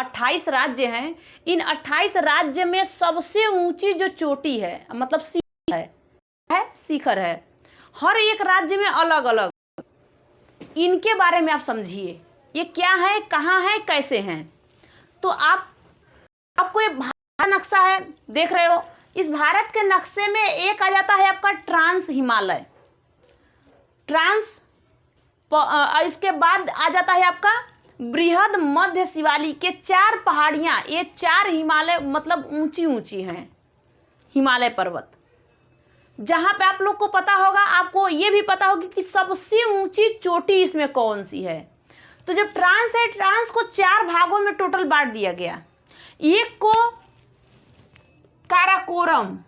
28 राज्य हैं, इन 28 राज्य में सबसे ऊंची जो चोटी है, मतलब शिखर है, हर एक राज्य में अलग अलग। इनके बारे में आप समझिए, ये क्या है, कहाँ है, कैसे हैं। तो आपको ये भारत नक्शा है, देख रहे हो, इस भारत के नक्शे में एक आ जाता है आपका ट्रांस हिमालय, इसके बाद आ जाता है आपका बृहद मध्य शिवालिक के 4 पहाड़ियां। ये 4 हिमालय मतलब ऊंची ऊंची हैं हिमालय पर्वत, जहां पे आप लोग को पता होगा, आपको ये भी पता होगी कि सबसे ऊंची चोटी इसमें कौन सी है। तो जब ट्रांस है, ट्रांस को 4 भागों में टोटल बांट दिया गया। एक को काराकोरम,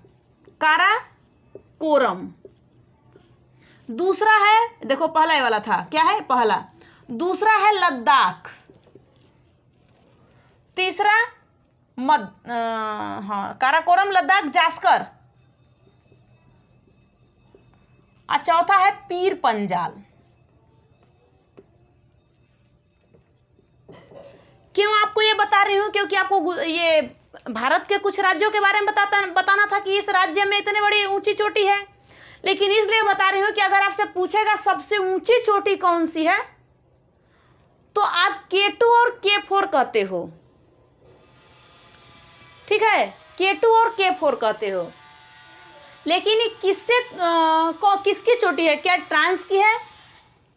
दूसरा है, देखो पहला ये वाला था, क्या है पहला, दूसरा है लद्दाख, तीसरा काराकोरम, लद्दाख, जास्कर, और चौथा है पीर पंजाल। क्यों आपको ये बता रही हूं? क्योंकि आपको ये भारत के कुछ राज्यों के बारे में बताना था कि इस राज्य में इतनी बड़ी ऊंची चोटी है, लेकिन इसलिए बता रही हूं कि अगर आपसे पूछेगा सबसे ऊंची चोटी कौन सी है, तो आप K2 और K4 कहते हो, ठीक है, K2 और K4 कहते हो। लेकिन ये किसकी चोटी है? क्या ट्रांस की है,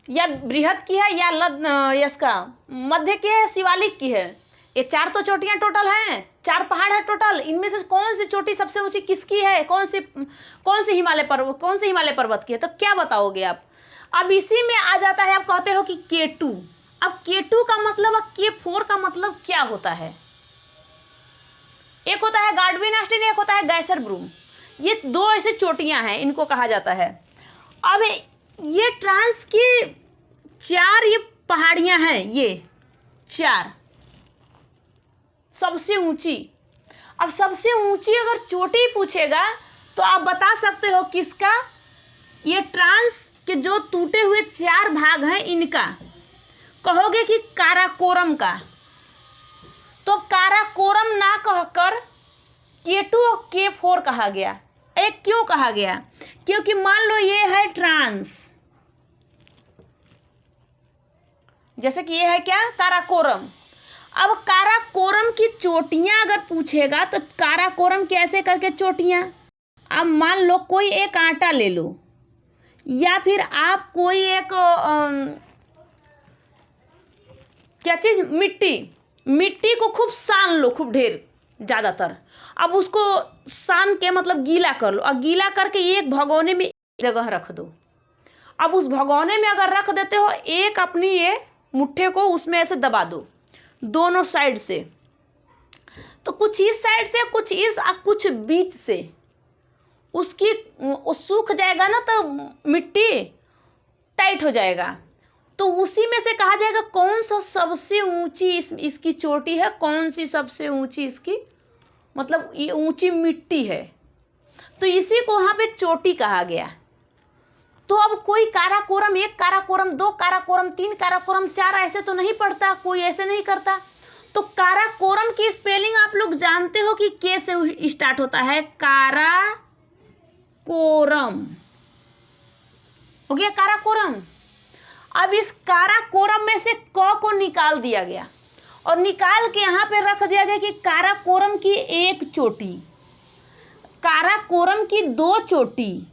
या बृहद की है, या इसका मध्य की है, शिवालिक की है? ये 4 तो चोटियां टोटल हैं, 4 पहाड़ है टोटल। इनमें से कौन सी चोटी सबसे ऊंची किसकी है? कौन सी हिमालय पर्वत की है? तो क्या बताओगे आप? अब इसी में आ जाता है, आप कहते हो कि K2। अब K2 का मतलब और K4 का मतलब क्या होता है? एक होता है गार्डविन आस्टिन, एक होता है गैसरब्रूम। ये 2 ऐसे चोटियां हैं, इनको कहा जाता है। अब ये ट्रांस की 4 ये पहाड़ियां हैं, ये 4 सबसे ऊंची। अब सबसे ऊंची अगर चोटी पूछेगा तो आप बता सकते हो किसका? ये ट्रांस के जो टूटे हुए 4 भाग हैं इनका। कहोगे कि काराकोरम का, तो काराकोरम ना कहकर K2 और K4 कहा गया। एक क्यों कहा गया? क्योंकि मान लो ये है ट्रांस, जैसे कि ये है क्या, काराकोरम। अब काराकोरम की चोटियां अगर पूछेगा तो काराकोरम कैसे करके चोटियां, अब मान लो कोई एक आटा ले लो, या फिर आप कोई एक क्या चीज, मिट्टी को खूब सान लो, खूब ढेर ज़्यादातर। अब उसको सान के मतलब गीला कर लो, और गीला करके एक भगोने में एक जगह रख दो। अब उस भगोने में अगर रख देते हो, एक अपनी ये मुट्ठे को उसमें ऐसे दबा दो दोनों साइड से, तो कुछ इस साइड से, कुछ इस, कुछ बीच से, वो सूख जाएगा ना, तो मिट्टी टाइट हो जाएगा। तो उसी में से कहा जाएगा कौन सा सबसे ऊंची इसकी चोटी है, कौन सी सबसे ऊंची इसकी मतलब ये ऊंची मिट्टी है। तो इसी को वहाँ पे चोटी कहा गया। तो अब कोई काराकोरम 1, काराकोरम 2, काराकोरम 3, काराकोरम 4 ऐसे तो नहीं पढ़ता, कोई ऐसे नहीं करता। तो काराकोरम की स्पेलिंग आप लोग जानते हो कि K से स्टार्ट होता है, काराकोरम हो गया, काराकोरम। अब इस काराकोरम में से क को निकाल दिया गया, और निकाल के यहाँ पे रख दिया गया कि काराकोरम की 1 चोटी, काराकोरम की 2 चोटी,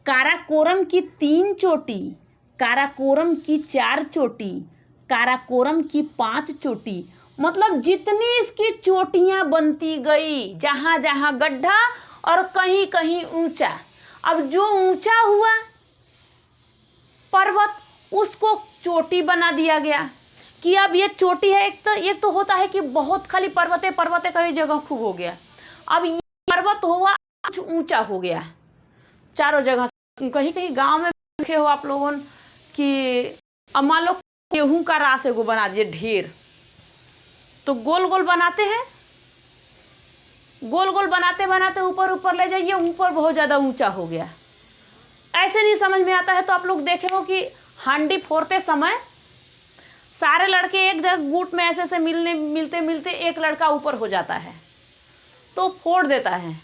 काराकोरम की 3 चोटी, काराकोरम की 4 चोटी, काराकोरम की 5 चोटी। मतलब जितनी इसकी चोटियां बनती गई, जहाँ जहाँ गड्ढा और कहीं कहीं ऊंचा। अब जो ऊंचा हुआ पर्वत उसको चोटी बना दिया गया कि अब ये चोटी है। एक तो होता है कि बहुत खाली पर्वतें कई जगह खूब हो गया। अब ये पर्वत हुआ कुछ ऊंचा हो गया चारों जगह। कहीं कहीं गांव में देखे हो आप लोगों कि अब मान लो गेहूं का रास एगो बना दिए ढेर, तो गोल गोल बनाते हैं, गोल गोल बनाते बनाते ऊपर ऊपर ले जाइए, ऊपर बहुत ज़्यादा ऊंचा हो गया। ऐसे नहीं समझ में आता है तो आप लोग देखे हो कि हांडी फोड़ते समय सारे लड़के एक जगह गुट में ऐसे मिलते मिलते एक लड़का ऊपर हो जाता है तो फोड़ देता है,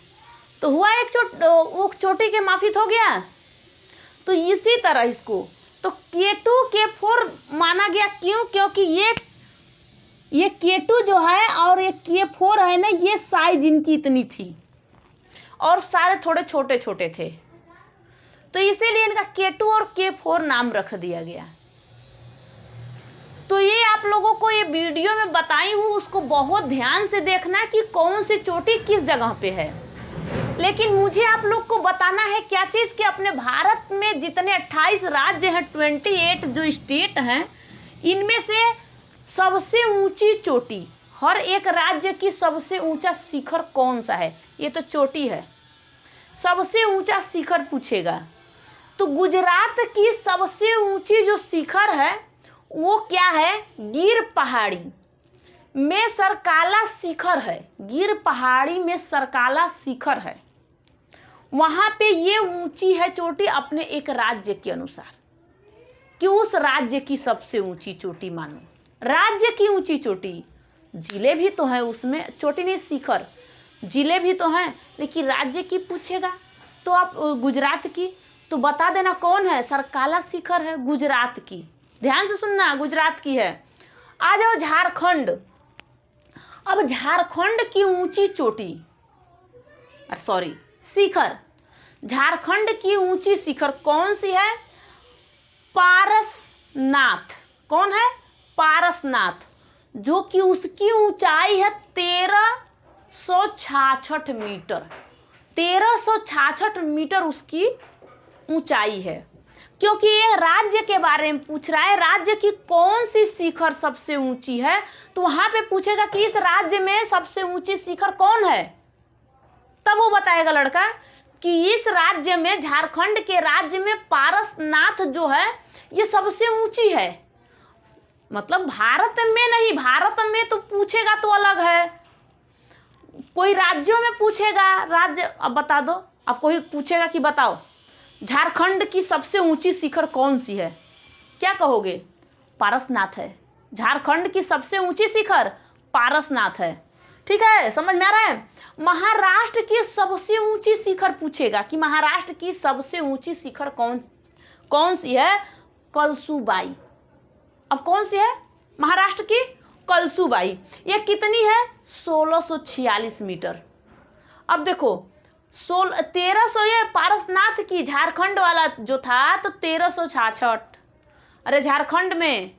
तो हुआ एक वो चोटी के माफिक हो गया। तो इसी तरह इसको तो K2 K4 माना गया। क्यों? क्योंकि ये K2 जो है और ये K4 है ना, ये साइज इनकी इतनी थी और सारे थोड़े छोटे छोटे थे, तो इसीलिए इनका K2 और K4 नाम रख दिया गया। तो ये आप लोगों को ये वीडियो में बताई हूँ, उसको बहुत ध्यान से देखना कि कौन सी चोटी किस जगह पे है। लेकिन मुझे आप लोग को बताना है क्या चीज़ कि अपने भारत में जितने 28 राज्य हैं, 28 जो स्टेट हैं, इनमें से सबसे ऊंची चोटी, हर एक राज्य की सबसे ऊंचा शिखर कौन सा है? ये तो चोटी है, सबसे ऊंचा शिखर पूछेगा। तो गुजरात की सबसे ऊंची जो शिखर है वो क्या है? गिर पहाड़ी में सरकाला शिखर है। गिर पहाड़ी में सरकाला शिखर है, वहां पे ये ऊंची है चोटी अपने एक राज्य के अनुसार कि उस राज्य की सबसे ऊंची चोटी मानो। राज्य की ऊंची चोटी, जिले भी तो हैं उसमें, चोटी नहीं शिखर, जिले भी तो हैं, लेकिन राज्य की पूछेगा तो आप गुजरात की तो बता देना कौन है? सरकाला शिखर है गुजरात की। ध्यान से सुनना, गुजरात की है। आ जाओ झारखंड। अब झारखंड की ऊंची चोटी, सॉरी शिखर, झारखंड की ऊंची शिखर कौन सी है? पारसनाथ। कौन है? पारसनाथ, जो कि उसकी ऊंचाई है 1366 मीटर। 1366 मीटर उसकी ऊंचाई है। क्योंकि ये राज्य के बारे में पूछ रहा है, राज्य की कौन सी शिखर सबसे ऊंची है, तो वहां पे पूछेगा कि इस राज्य में सबसे ऊंची शिखर कौन है, तब वो बताएगा लड़का कि इस राज्य में, झारखंड के राज्य में पारसनाथ जो है ये सबसे ऊंची है। मतलब भारत में नहीं, भारत में तो पूछेगा तो अलग है, कोई राज्यों में पूछेगा राज्य। अब बता दो, अब कोई पूछेगा कि बताओ झारखंड की सबसे ऊंची शिखर कौन सी है, क्या कहोगे? पारसनाथ है। झारखंड की सबसे ऊंची शिखर पारसनाथ है। ठीक है, समझ में आ रहा है? महाराष्ट्र की सबसे ऊंची शिखर पूछेगा कि महाराष्ट्र की सबसे ऊंची शिखर कौन सी है? कलसुबाई। अब कौन सी है? महाराष्ट्र की कलसुबाई। ये कितनी है? 1646 मीटर। अब देखो 1300, ये पारसनाथ की, झारखंड वाला जो था तो 1366। अरे झारखंड में,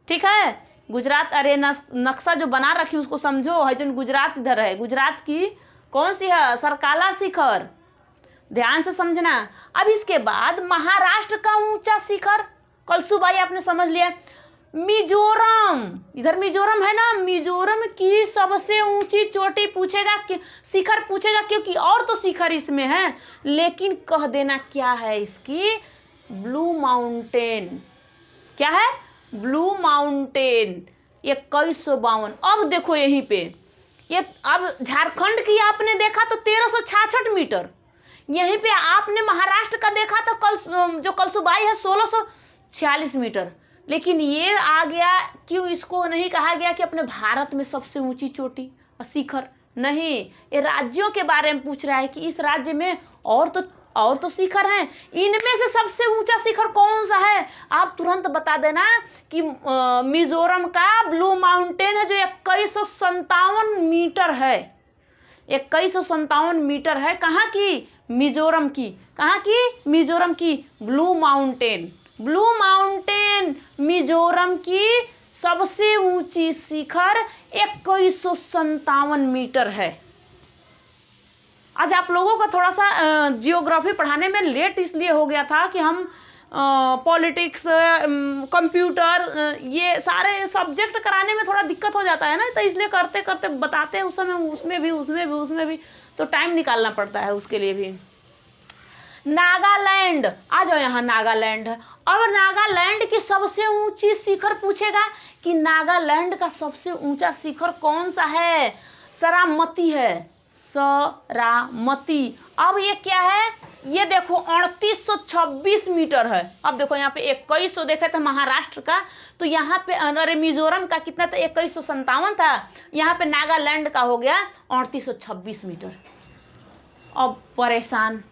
ठीक है, गुजरात, अरे नक्शा जो बना रखी उसको समझो, है जो गुजरात इधर है, गुजरात की कौन सी है? सरकाला शिखर। ध्यान से समझना। अब इसके बाद महाराष्ट्र का ऊंचा शिखर कलसुबाई आपने समझ लिया। मिजोरम, इधर मिजोरम है ना, मिजोरम की सबसे ऊंची चोटी पूछेगा कि शिखर पूछेगा, क्योंकि और तो शिखर इसमें है, लेकिन कह देना क्या है इसकी? Blue mountain. क्या है? Blue mountain. 2152। अब देखो यहीं पे, ये अब झारखंड की आपने देखा तो 1366 मीटर, यहीं पे आपने महाराष्ट्र का देखा तो जो कलसुबाई है 1646 मीटर। लेकिन ये आ गया, क्यों इसको नहीं कहा गया कि अपने भारत में सबसे ऊंची चोटी और शिखर? नहीं, ये राज्यों के बारे में पूछ रहा है कि इस राज्य में और तो शिखर हैं, इनमें से सबसे ऊंचा शिखर कौन सा है? आप तुरंत बता देना कि मिजोरम का ब्लू माउंटेन है, जो 2157 मीटर है। 2157 मीटर है। कहाँ की? मिजोरम की। कहाँ की? मिजोरम की blue mountain. Blue mountain Mizoram की सबसे ऊंची शिखर 2157 मीटर है। आज आप लोगों को थोड़ा सा जियोग्राफी पढ़ाने में लेट इसलिए हो गया था कि हम पॉलिटिक्स, कंप्यूटर, ये सारे सब्जेक्ट कराने में थोड़ा दिक्कत हो जाता है ना, तो इसलिए करते करते बताते हैं उस समय उसमें भी तो टाइम निकालना पड़ता है उसके लिए भी। नागालैंड, आ जाओ यहाँ, नागालैंड। अब नागालैंड की सबसे ऊंची शिखर पूछेगा कि नागालैंड का सबसे ऊंचा शिखर कौन सा है? सरामती है, सरामती। अब ये क्या है? ये देखो 3826 मीटर है। अब देखो यहाँ पे 2100 देखे थे महाराष्ट्र का, तो यहाँ पे अरे मिजोरम का कितना था, 2157 था। यहाँ पे नागालैंड का हो गया 3826 मीटर। अब परेशान।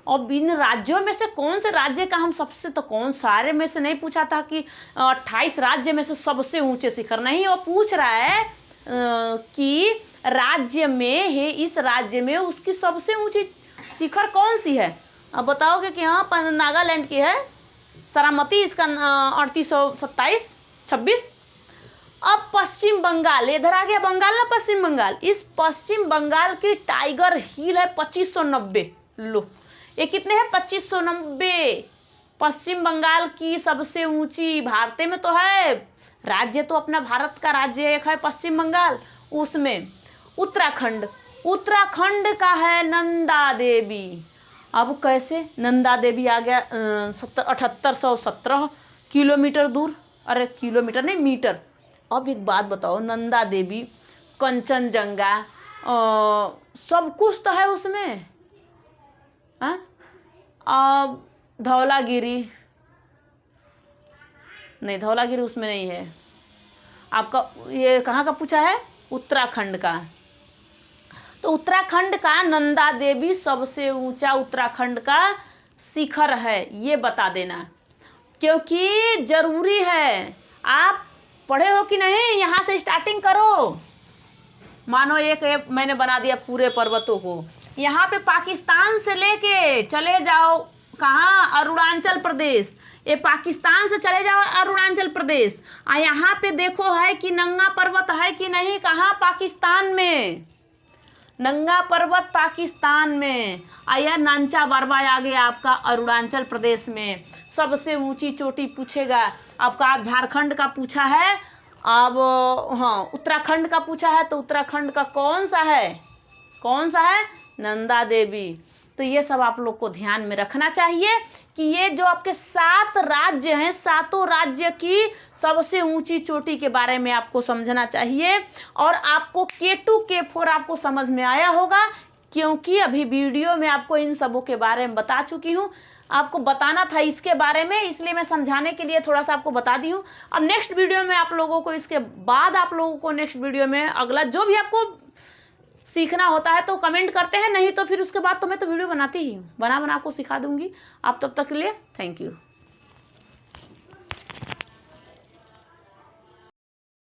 अब इन राज्यों में से कौन से राज्य का हम सबसे, तो कौन सारे में से नहीं पूछा था कि 28 राज्य में से सबसे ऊंचे शिखर, नहीं, वो पूछ रहा है कि राज्य में है, इस राज्य में उसकी सबसे ऊंची शिखर कौन सी है। अब बताओगे कि हाँ नागालैंड की है सरामती, इसका 3826। अब पश्चिम बंगाल, इधर आ गया बंगाल ना, पश्चिम बंगाल। इस पश्चिम बंगाल की टाइगर हिल है 2590। लो ये कितने हैं, 2590। पश्चिम बंगाल की सबसे ऊंची, भारत में तो है, राज्य तो अपना भारत का राज्य एक है पश्चिम बंगाल, उसमें उत्तराखंड, उत्तराखंड का है नंदा देवी। अब कैसे, नंदा देवी आ गया 7817 किलोमीटर दूर, अरे किलोमीटर नहीं मीटर। अब एक बात बताओ, नंदा देवी, कंचनजंगा, सब कुछ तो है उसमें। हाँ, अब धौलागिरी नहीं, धौलागिरी उसमें नहीं है। आपका ये कहाँ का पूछा है, उत्तराखंड का। तो उत्तराखंड का नंदा देवी सबसे ऊंचा उत्तराखंड का शिखर है, ये बता देना, क्योंकि जरूरी है। आप पढ़े हो कि नहीं, यहाँ से स्टार्टिंग करो। मानो एक मैंने बना दिया पूरे पर्वतों को, यहाँ पे पाकिस्तान से लेके चले जाओ कहाँ, अरुणाचल प्रदेश, ये पाकिस्तान से चले जाओ अरुणाचल प्रदेश। यहाँ पे देखो है कि नंगा पर्वत है कि नहीं, कहाँ, पाकिस्तान में, नंगा पर्वत पाकिस्तान में। आया नांचा बरवा आ गया आपका अरुणाचल प्रदेश में। सबसे ऊंची चोटी पूछेगा आपका, आप झारखंड का पूछा है, अब हाँ उत्तराखंड का पूछा है, तो उत्तराखंड का कौन सा है, कौन सा है, नंदा देवी। तो ये सब आप लोग को ध्यान में रखना चाहिए कि ये जो आपके 7 राज्य हैं, सातों राज्य की सबसे ऊंची चोटी के बारे में आपको समझना चाहिए। और आपको K2 K4 आपको समझ में आया होगा, क्योंकि अभी वीडियो में आपको इन सबों के बारे में बता चुकी हूँ। आपको बताना था इसके बारे में, इसलिए मैं समझाने के लिए थोड़ा सा आपको बता दी हूँ। अब नेक्स्ट वीडियो में आप लोगों को, इसके बाद आप लोगों को नेक्स्ट वीडियो में अगला जो भी आपको सीखना होता है तो कमेंट करते हैं, नहीं तो फिर उसके बाद तो मैं तो वीडियो बनाती ही हूँ, बना आपको सिखा दूंगी। आप तब तक के लिए थैंक यू।